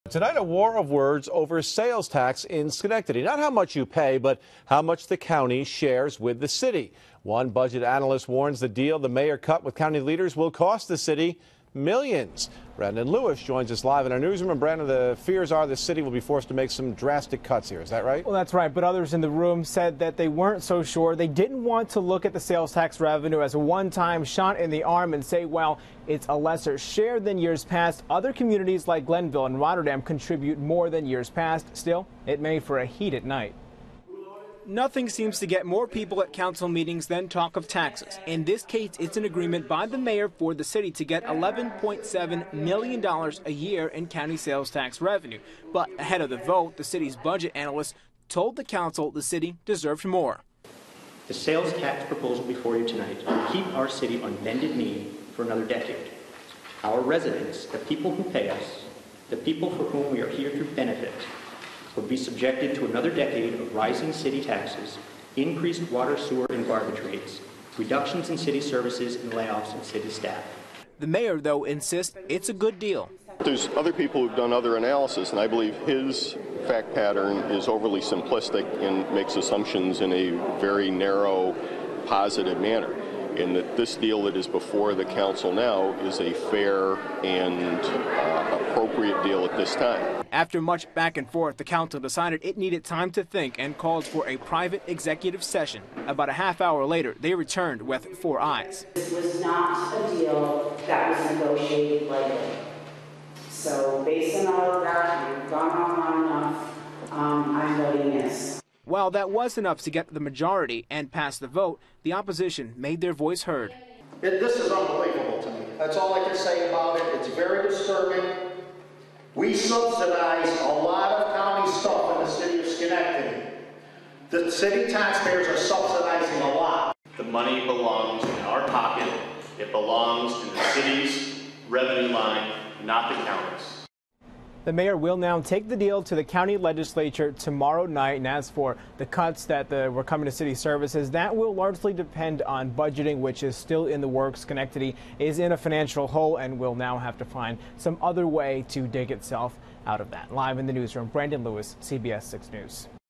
Tonight, a war of words over sales tax in Schenectady. Not how much you pay, but how much the county shares with the city. One budget analyst warns the deal the mayor cut with county leaders will cost the city millions. Brandon Lewis joins us live in our newsroom. And Brandon, the fears are the city will be forced to make some drastic cuts here. Is that right? Well, that's right. But others in the room said that they weren't so sure. They didn't want to look at the sales tax revenue as a one-time shot in the arm and say, well, it's a lesser share than years past. Other communities like Glenville and Rotterdam contribute more than years past. Still, it made for a heated night. Nothing seems to get more people at council meetings than talk of taxes. In this case, it's an agreement by the mayor for the city to get $11.7 million a year in county sales tax revenue. But ahead of the vote, the city's budget analyst told the council the city deserved more. The sales tax proposal before you tonight will keep our city on bended knee for another decade. Our residents, the people who pay us, the people for whom we are here to benefit, would be subjected to another decade of rising city taxes, increased water, sewer, and garbage rates, reductions in city services, and layoffs in city staff. The mayor, though, insists it's a good deal. There's other people who've done other analysis, and I believe his fact pattern is overly simplistic and makes assumptions in a very narrow, positive manner. And that this deal that is before the council now is a fair and appropriate deal at this time. After much back and forth, the council decided it needed time to think and called for a private executive session. About a half hour later, they returned with 4 ayes. This was not a deal that was negotiated lightly. So based on all of that, we've gone on long enough. I'm voting yes. While that was enough to get the majority and pass the vote, the opposition made their voice heard. This is unbelievable to me. That's all I can say about it. It's very disturbing. We subsidize a lot of county stuff in the city of Schenectady. The city taxpayers are subsidizing a lot. The money belongs in our pocket. It belongs in the city's revenue line, not the county's. The mayor will now take the deal to the county legislature tomorrow night. And as for the cuts that were coming to city services, that will largely depend on budgeting, which is still in the works. Schenectady is in a financial hole and will now have to find some other way to dig itself out of that. Live in the newsroom, Brandon Lewis, CBS 6 News.